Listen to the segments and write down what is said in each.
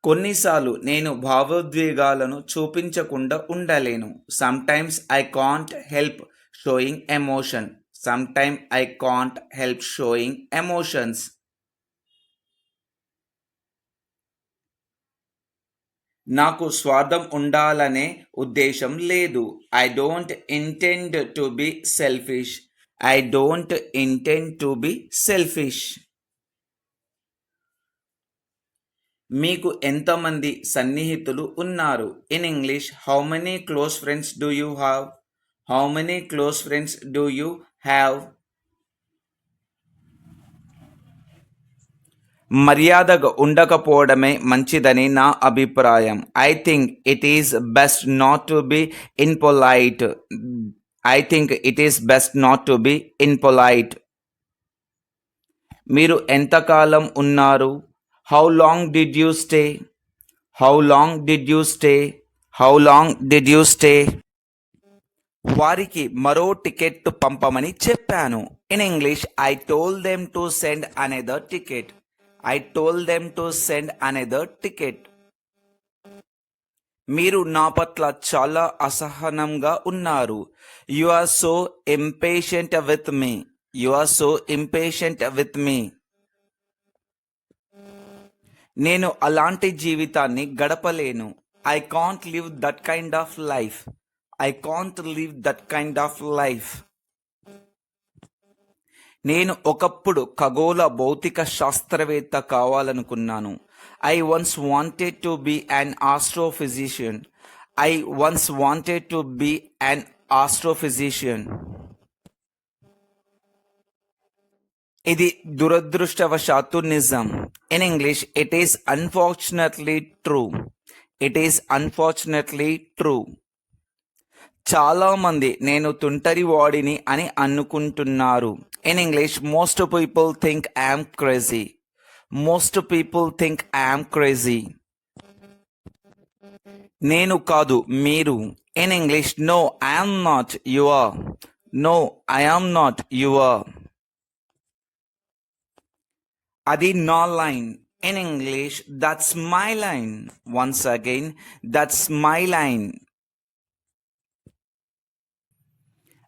కొన్నిసార్లు నేను భావోద్వేగాలను చూపించకుండా ఉండలేను. Sometimes I can't help sowing emotion. Sometime I can't help sowing emotions. నాకు స్వార్థం ఉండాలనే ఉద్దేశం లేదు. I don't intend to be selfish. I don't intend to be selfish. మీకు ఎంతమంది సన్నిహితులు ఉన్నారు? In English, how many close friends do you have? How many close friends do you have? మర్యాదగా ఉండకపోవడమే మంచిదని నా అభిప్రాయం. I think it is best not to be ఇన్‌పొలైట్. I think it is best not to be impolite. మీరు ఎంతకాలం ఉన్నారు? How long did you stay? How long did you stay? How long did you stay? వారికి మరో ticket పంపమని చెప్పాను. In English, I told them to send another ticket. I told them to send another ticket. మీరు నా పట్ల చాలా అసహనంగా ఉన్నారు. You are so impatient with me. You are so impatient with me. నేను అలాంటి జీవితాన్ని గడపలేను. I can't live that kind of life. I can't live that kind of life. నేను ఒకప్పుడు ఖగోళ భౌతిక శాస్త్రవేత్త కావాలనుకున్నాను. I once wanted to be an astrophysician. I once wanted to be an astrophysician. ఇది దురదృష్టవశాత్తు నిజం. In English, it is unfortunately true. It is unfortunately true. చాలామంది నేను తుంటరివాడిని అని అనుకుంటున్నారు. In English, most people think I'm crazy. Most people think I'm crazy. నేను కాదు, మీరు. In English, no I'm not, you are. No I'm not, you are. అది నా line. In English, that's my line. Once again, that's my line.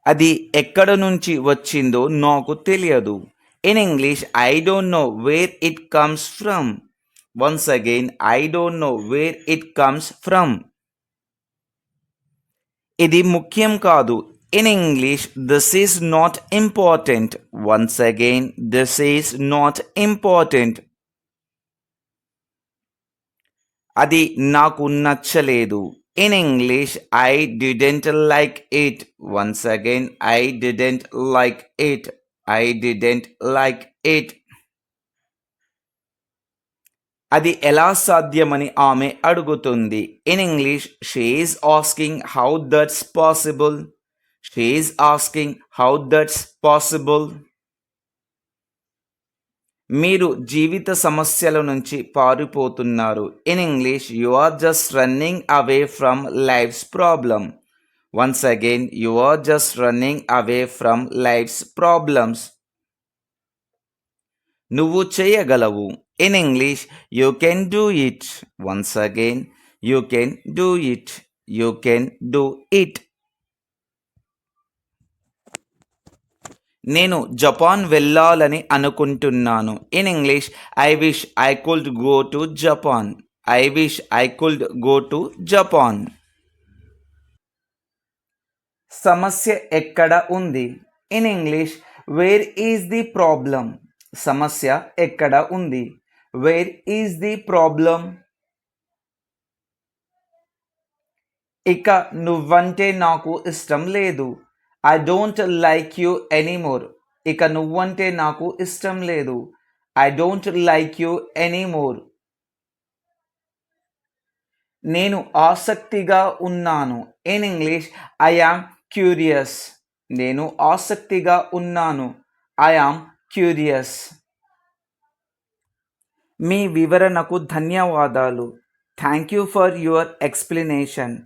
అది ఎక్కడ నుంచి వచ్చిందో నాకు తెలియదు. In English, I don't know where it comes from. Once again, I don't know where it comes from. ఇది ముఖ్యం కాదు. In English, this is not important. Once again, this is not important. అది నాకు నచ్చలేదు. In English, I didn't like it. Once again, I didn't like it. I didn't like it. అది ఎలా సాధ్యమని ఆమె అడుగుతుంది. In English, she is asking how that's possible. She is asking how that's possible. మీరు జీవిత సమస్యల నుంచి పారిపోతున్నారు. In English, you are just running away from life's problem. Once again, you are just running away from life's problems. నువ్వు చేయగలవు. In English, you can do it. Once again, you can do it. You can do it. నేను Japan వెళ్ళాలని అనుకుంటున్నాను. In English, I wish I could go to Japan. I wish I could go to Japan. సమస్య ఎక్కడ ఉంది? In English, where is the problem. సమస్య ఎక్కడ ఉంది? Where is the problem? ఇక నువ్వంటే నాకు ఇష్టం లేదు. I don't like you anymore. ఇక నువ్వంటే నాకు ఇష్టం లేదు. I don't like you anymore. నేను ఆసక్తిగా ఉన్నాను. In English, I am curious. నేను ఆసక్తిగా ఉన్నాను. I am curious. మీ వివరణకు ధన్యవాదాలు. Thank you for your explanation.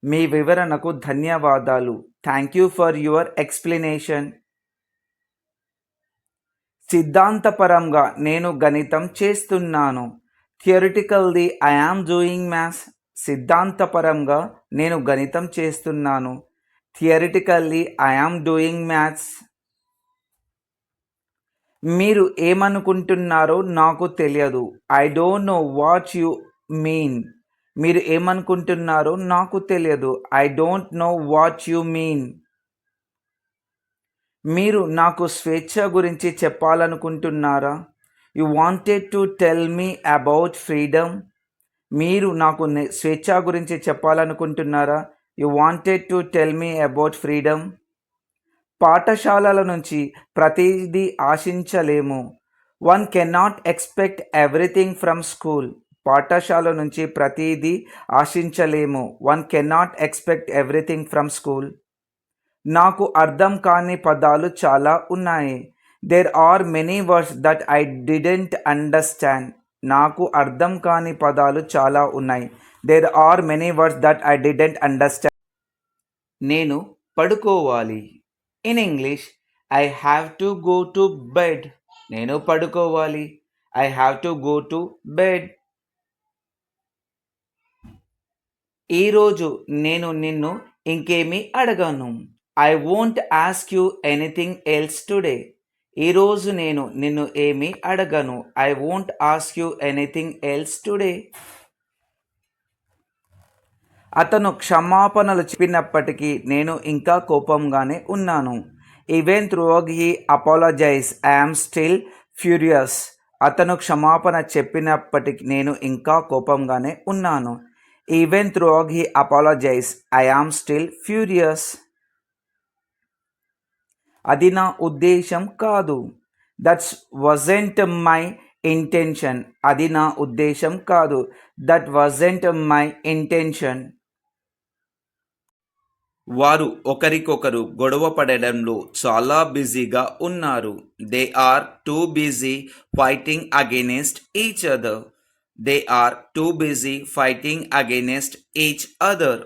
మీ వివరణకు ధన్యవాదాలు. Thank you for your explanation. సిద్ధాంతపరంగా నేను గణితం చేస్తున్నాను. Theoretically I am doing maths. సిద్ధాంతపరంగా నేను గణితం చేస్తున్నాను. Theoretically I am doing maths. మీరు ఏమనుకుంటున్నారో నాకు తెలియదు. I don't know what you mean. మీరు ఏమనుకుంటున్నారో నాకు తెలియదు. I don't know what you mean. మీరు నాకు స్వేచ్ఛ గురించి చెప్పాలనుకుంటున్నారా? You wanted to tell me about freedom. మీరు నాకు స్వేచ్ఛ గురించి చెప్పాలనుకుంటున్నారా? You wanted to tell me about freedom. పాఠశాలల నుంచి ప్రతిదీ ఆశించలేము. One cannot expect everything from school. పాఠశాల నుంచి ప్రతిదీ ఆశించలేము. One cannot expect everything from school. నాకు అర్థం కాని పదాలు చాలా ఉన్నాయి. There are many words that I didn't understand. నాకు అర్థం కాని పదాలు చాలా ఉన్నాయి. There are many words that I didn't understand. నేను పడుకోవాలి. In English I have to go to bed. నేను పడుకోవాలి. I have to go to bed. ఈరోజు నేను నిన్ను ఇంకేమీ అడగను. I won't ask you anything else today. ఈరోజు నేను నిన్ను ఏమీ అడగను. I won't ask you anything else today. అతను క్షమాపణలు చెప్పినప్పటికీ నేను ఇంకా కోపంగానే ఉన్నాను. Even through he apologize I am still furious. అతను క్షమాపణ చెప్పినప్పటికీ నేను ఇంకా కోపంగానే ఉన్నాను. Even through he apologize I am still furious. అది నా ఉద్దేశం కాదు. That's wasn't my intention. అది నా ఉద్దేశం కాదు. That wasn't my intention. వారు ఒకరికొకరు గొడవ పడడంలో చాలా బిజీగా ఉన్నారు. They are too busy fighting against each other. They are too busy fighting against each other.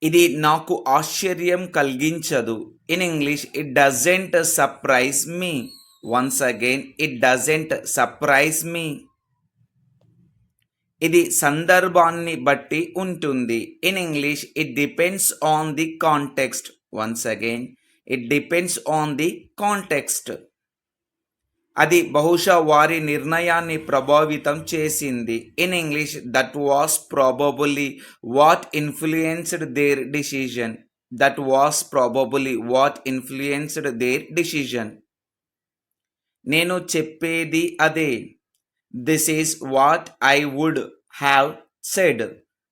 ఇది నాకు ఆశ్చర్యం కలిగించదు. In English it doesn't surprise me. Once again it doesn't surprise me. ఇది సందర్భాన్ని బట్టి ఉంటుంది. In English it depends on the context. Once again it depends on the context. అది బహుశా వారి నిర్ణయాన్ని ప్రభావితం చేసింది. In English that was probably what influenced their decision. That was probably what influenced their decision. నేను చెప్పేది అదే. This is what I would have said.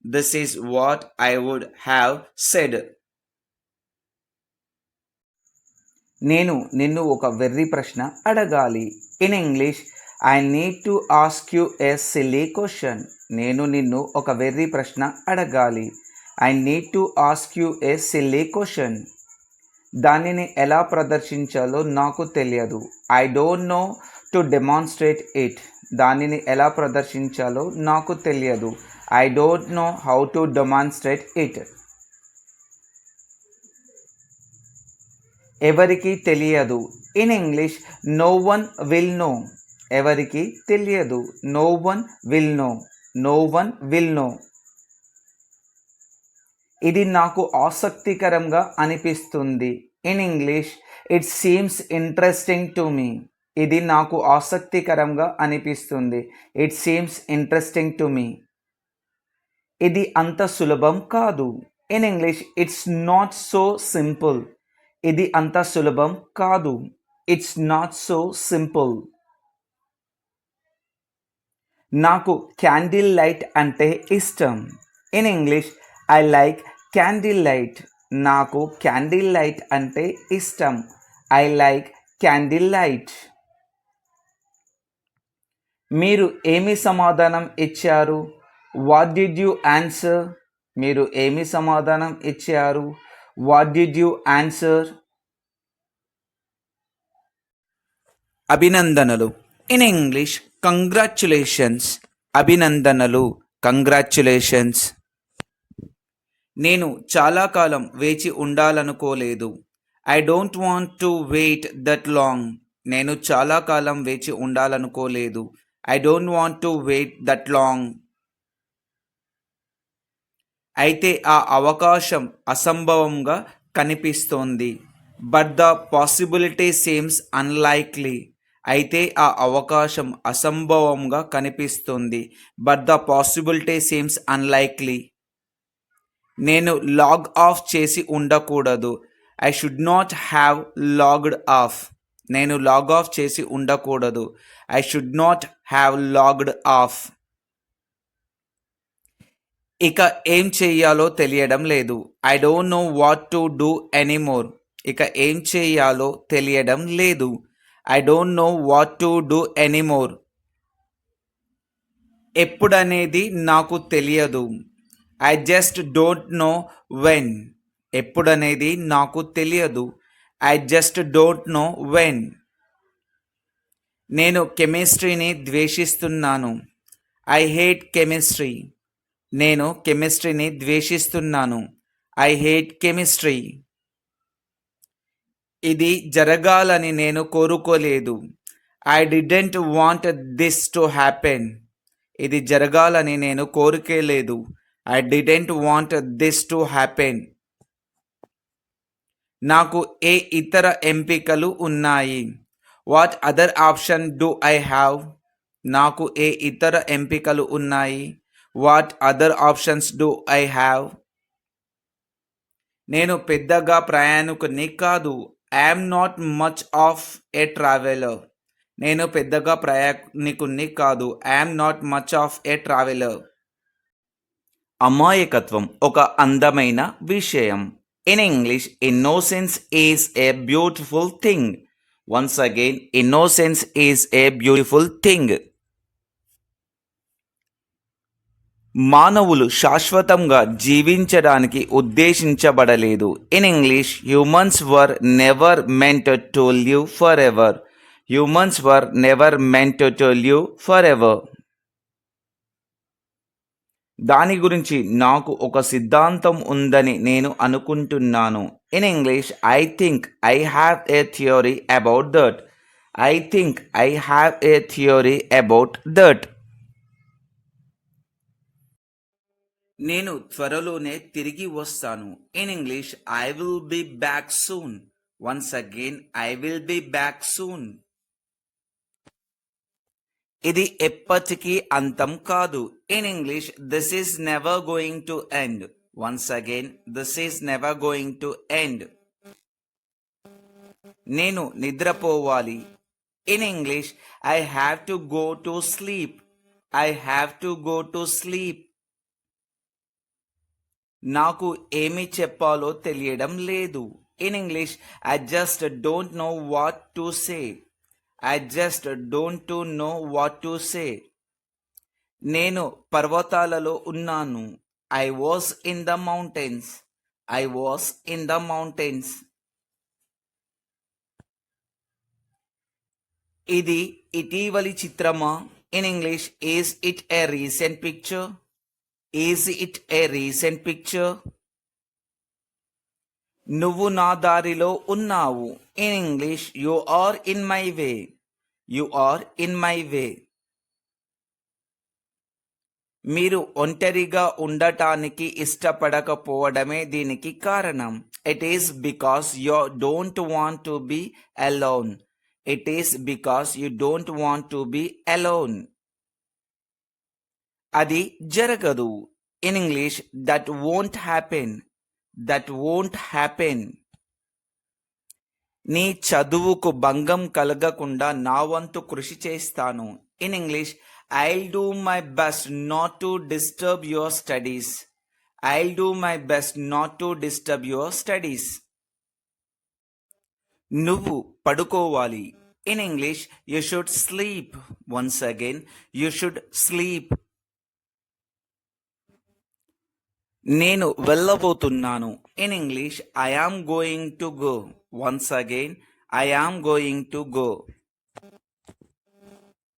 This is what I would have said. నేను నిన్ను ఒక వెర్రి ప్రశ్న అడగాలి. In English I need to ask you a silly question. నేను నిన్ను ఒక వెర్రి ప్రశ్న అడగాలి. I need to ask you a silly question. దానిని ఎలా ప్రదర్శించాలో నాకు తెలియదు. I don't know to demonstrate it. దానిని ఎలా ప్రదర్శించాలో నాకు తెలియదు. I don't know how to demonstrate it. ఎవరికి తెలియదు. In English no one will know. ఎవరికి తెలియదు. No one will know. No one will know. ఇది నాకు ఆసక్తికరంగా అనిపిస్తుంది. In English it seems interesting to me. ఇది నాకు ఆసక్తికరంగా అనిపిస్తుంది. It seems interesting to me. ఇది అంత సులభం కాదు. In English it's not so simple. ఇది అంత సులభం కాదు. It's not so simple. నాకు క్యాండిల్ లైట్ అంటే ఇష్టం. In English I like candle light. నాకు క్యాండిల్ లైట్ అంటే ఇష్టం. I like candle light. మీరు ఏమి సమాధానం ఇచ్చారు? What did you answer? మీరు ఏమి సమాధానం ఇచ్చారు? What did you answer? అభినందనలు. In English congratulations. అభినందనలు. కంగ్రాచ్యులేషన్స్. నేను చాలా కాలం వేచి ఉండాలనుకోలేదు. I don't want to wait that long. నేను చాలా కాలం వేచి ఉండాలనుకోలేదు. I don't want to wait that long. అయితే ఆ అవకాశం అసంభవంగా కనిపిస్తోంది. But the possibility seems unlikely. అయితే ఆ అవకాశం అసంభవంగా కనిపిస్తుంది. But the possibility seems unlikely. నేను లాగ్ ఆఫ్ చేసి ఉండకూడదు. I should not have logged off. నేను లాగ్ ఆఫ్ చేసి ఉండకూడదు. I should not have logged off. ఇక ఏం చెయ్యాలో తెలియడం లేదు. I don't know what to do anymore. ఇక ఏం చెయ్యాలో తెలియడం లేదు. I don't know what to do anymore. ఎప్పుడనేది నాకు తెలియదు. I just don't know when. ఎప్పుడనేది నాకు తెలియదు. I just don't know when. నేను కెమిస్ట్రీని ద్వేషిస్తున్నాను. I hate chemistry. నేను కెమిస్ట్రీని ద్వేషిస్తున్నాను. I hate chemistry. ఇది జరగాలని నేను కోరుకోలేదు. I didn't want this to happen. ఇది జరగాలని నేను కోరుకోలేదు. I didn't want this to happen. నాకు ఏ ఇతర ఎంపికలు ఉన్నాయి? What other option do I have? నాకు ఏ ఇతర ఎంపికలు ఉన్నాయి? What other options do I have? నేను పెద్దగా ప్రయాణికుని కాదు. I'm not much of a traveller. నేను పెద్దగా ప్రయాణికుని కాదు. I'm not much of a traveller. అమాయకత్వం ఒక అందమైన విషయం. In English, innocence is a beautiful thing. Once again, innocence is a beautiful thing. మానవులు శాశ్వతంగా జీవించడానికి ఉద్దేశించబడలేదు. In English, humans were never meant to live forever. Humans were never meant to live forever. దాని గురించి నాకు ఒక సిద్ధాంతం ఉందని నేను అనుకుంటున్నాను. In English, I think I have a theory about that. I think I have a theory about that. నేను త్వరలోనే తిరిగి వస్తాను. In English, I will be back soon. Once again, I will be back soon. ఇది ఎప్పటికీ అంతం కాదు. In English, this is never going to end. Once again, this is never going to end. నేను నిద్రపోవాలి. In English, I have to go to sleep. I have to go to sleep. నాకు ఏమి చెప్పాలో తెలియడం లేదు. In English, I just don't know what to say. I just don't know what to say. నేను పర్వతాలలో ఉన్నాను. I was in the mountains. I was in the mountains. ఇది ఇటీవలి చిత్రమా? In English, is it a recent picture? Is it a recent picture? నువ్వు నా దారిలో ఉన్నావు. In English, you are in my way. You are in my way. మీరు ఒంటరిగా ఉండటానికి ఇష్టపడకపోవడమే దీనికి కారణం. It is because you don't want to be alone. It is because you don't want to be alone. అది జరగదు. In English, that won't happen. That won't happen. నీ చదువుకు భంగం కలగకుండా నా వంతు కృషి చేస్తాను. In English, I'll do my best not to disturb your studies. I'll do my best not to disturb your studies. నువ్వు పడుకోవాలి. In English, you should sleep. Once again, you should sleep. నేను వెళ్ళబోతున్నాను. In English, I am going to go. Once again, I am going to go.